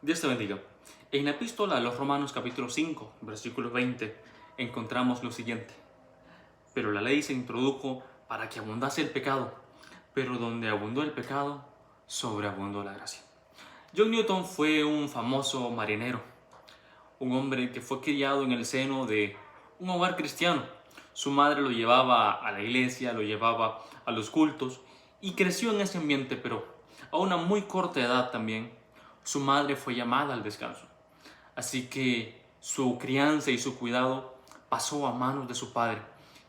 Dios te bendiga. En la epístola a los Romanos capítulo 5, versículo 20, encontramos lo siguiente. Pero la ley se introdujo para que abundase el pecado, pero donde abundó el pecado, sobreabundó la gracia. John Newton fue un famoso marinero, un hombre que fue criado en el seno de un hogar cristiano. Su madre lo llevaba a la iglesia, lo llevaba a los cultos y creció en ese ambiente, pero a una muy corta edad también su madre fue llamada al descanso. Así que su crianza y su cuidado pasó a manos de su padre,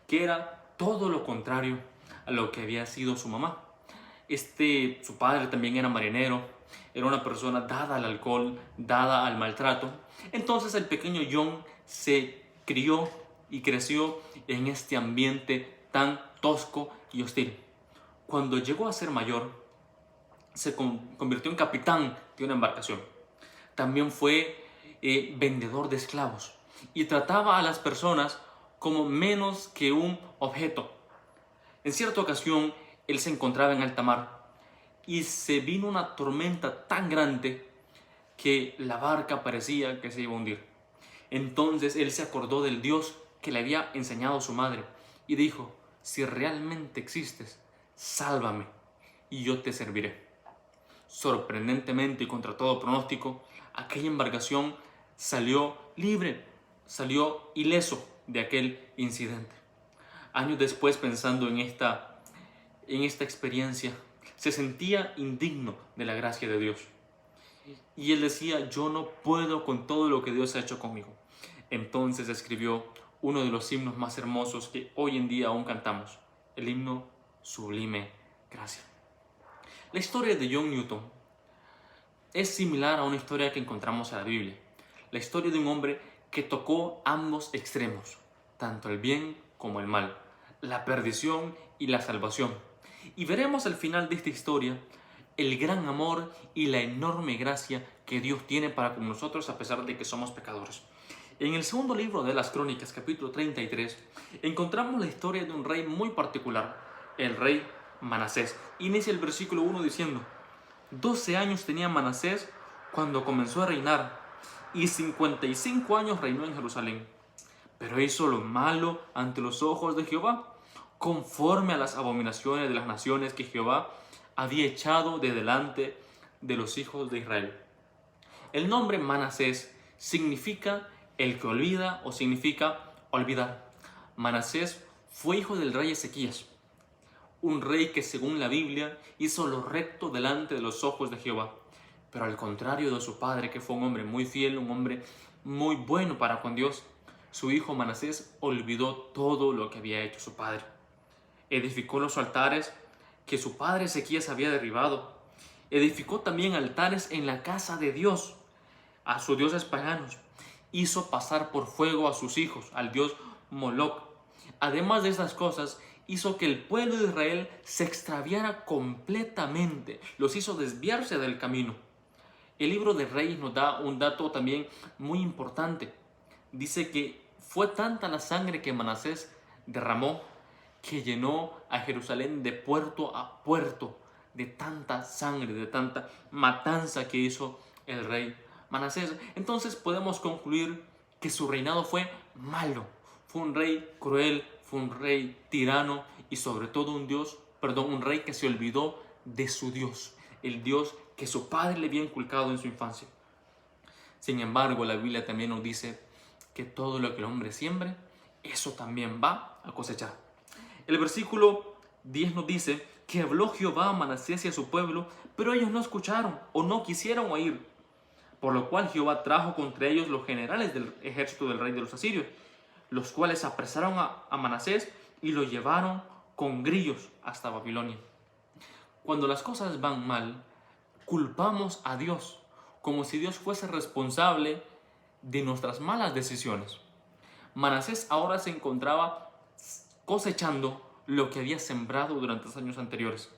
que era todo lo contrario a lo que había sido su mamá. Su padre también era marinero, era una persona dada al alcohol, dada al maltrato. Entonces el pequeño John se crió y creció en este ambiente tan tosco y hostil. Cuando llegó a ser mayor, se convirtió en capitán de una embarcación. También fue vendedor de esclavos y trataba a las personas como menos que un objeto. En cierta ocasión, él se encontraba en alta mar y se vino una tormenta tan grande que la barca parecía que se iba a hundir. Entonces él se acordó del Dios que le había enseñado su madre y dijo: si realmente existes, sálvame y yo te serviré. Sorprendentemente y contra todo pronóstico, aquella embarcación salió libre, salió ileso de aquel incidente. Años después, pensando en esta experiencia, se sentía indigno de la gracia de Dios. Y él decía: yo no puedo con todo lo que Dios ha hecho conmigo. Entonces escribió uno de los himnos más hermosos que hoy en día aún cantamos, el himno Sublime Gracia. La historia de John Newton es similar a una historia que encontramos en la Biblia. La historia de un hombre que tocó ambos extremos, tanto el bien como el mal, la perdición y la salvación. Y veremos al final de esta historia el gran amor y la enorme gracia que Dios tiene para con nosotros a pesar de que somos pecadores. En el segundo libro de las Crónicas, capítulo 33, encontramos la historia de un rey muy particular, el rey Manasés. Inicia el versículo 1 diciendo: 12 años tenía Manasés cuando comenzó a reinar, y 55 años reinó en Jerusalén. Pero hizo lo malo ante los ojos de Jehová, conforme a las abominaciones de las naciones que Jehová había echado de delante de los hijos de Israel. El nombre Manasés significa el que olvida o significa olvidar. Manasés fue hijo del rey Ezequías, un rey que según la Biblia hizo lo recto delante de los ojos de Jehová. Pero al contrario de su padre, que fue un hombre muy fiel, un hombre muy bueno para con Dios, su hijo Manasés olvidó todo lo que había hecho su padre. Edificó los altares que su padre Ezequías había derribado. Edificó también altares en la casa de Dios a sus dioses paganos. Hizo pasar por fuego a sus hijos, al dios Moloc. Además de estas cosas, hizo que el pueblo de Israel se extraviara completamente. Los hizo desviarse del camino. El libro de Reyes nos da un dato también muy importante. Dice que fue tanta la sangre que Manasés derramó que llenó a Jerusalén de puerto a puerto, de tanta sangre, de tanta matanza que hizo el rey Manasés. Entonces podemos concluir que su reinado fue malo. Fue un rey cruel, fue un rey tirano y sobre todo un rey que se olvidó de su Dios, el Dios que su padre le había inculcado en su infancia. Sin embargo, la Biblia también nos dice que todo lo que el hombre siembre, eso también va a cosechar. El versículo 10 nos dice que habló Jehová a Manasés y a su pueblo, pero ellos no escucharon o no quisieron oír. Por lo cual Jehová trajo contra ellos los generales del ejército del rey de los asirios, los cuales apresaron a Manasés y lo llevaron con grillos hasta Babilonia. Cuando las cosas van mal, culpamos a Dios como si Dios fuese responsable de nuestras malas decisiones. Manasés ahora se encontraba cosechando lo que había sembrado durante los años anteriores.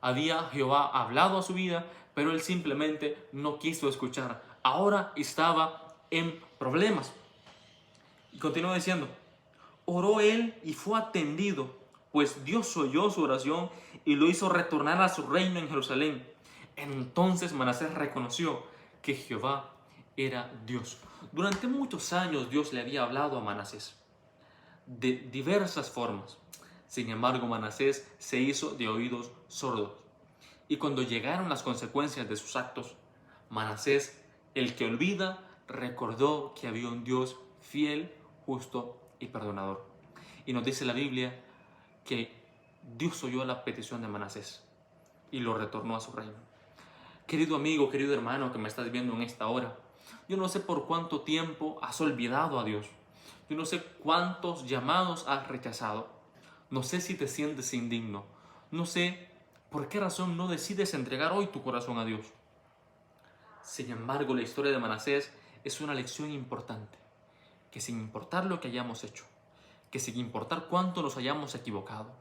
Había Jehová hablado a su vida, pero él simplemente no quiso escuchar. Ahora estaba en problemas. Y continúa diciendo: oró él y fue atendido, pues Dios oyó su oración y lo hizo retornar a su reino en Jerusalén. Entonces Manasés reconoció que Jehová era Dios. Durante muchos años Dios le había hablado a Manasés de diversas formas. Sin embargo, Manasés se hizo de oídos sordos. Y cuando llegaron las consecuencias de sus actos, Manasés, el que olvida, recordó que había un Dios fiel, justo y perdonador. Y nos dice la Biblia que Dios oyó la petición de Manasés y lo retornó a su reino. Querido amigo, querido hermano que me estás viendo en esta hora, yo no sé por cuánto tiempo has olvidado a Dios. Yo no sé cuántos llamados has rechazado. No sé si te sientes indigno. No sé por qué razón no decides entregar hoy tu corazón a Dios. Sin embargo, la historia de Manasés es una lección importante. Que sin importar lo que hayamos hecho, que sin importar cuánto nos hayamos equivocado,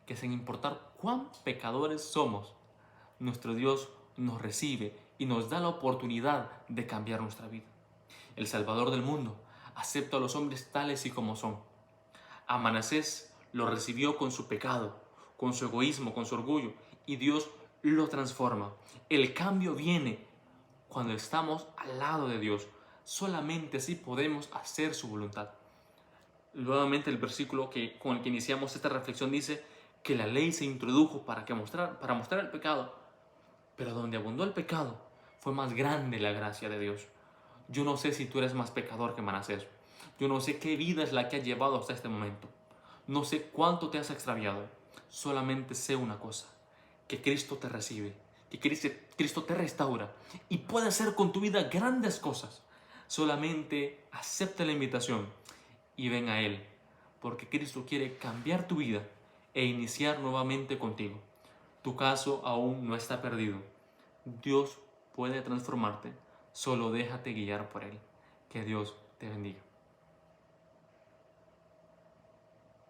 que sin importar cuán pecadores somos, nuestro Dios nos recibe y nos da la oportunidad de cambiar nuestra vida. El Salvador del mundo acepta a los hombres tales y como son. A Manasés lo recibió con su pecado, con su egoísmo, con su orgullo, y Dios lo transforma. El cambio viene cuando estamos al lado de Dios. Solamente así podemos hacer su voluntad. Nuevamente el versículo con el que iniciamos esta reflexión dice que la ley se introdujo para mostrar el pecado, pero donde abundó el pecado fue más grande la gracia de Dios. Yo no sé si tú eres más pecador que Manasés. Yo no sé qué vida es la que has llevado hasta este momento. No sé cuánto te has extraviado. Solamente sé una cosa, que Cristo te recibe, que Cristo te restaura y puede hacer con tu vida grandes cosas. Solamente acepta la invitación y ven a Él, porque Cristo quiere cambiar tu vida e iniciar nuevamente contigo. Tu caso aún no está perdido. Dios puede transformarte, solo déjate guiar por Él. Que Dios te bendiga.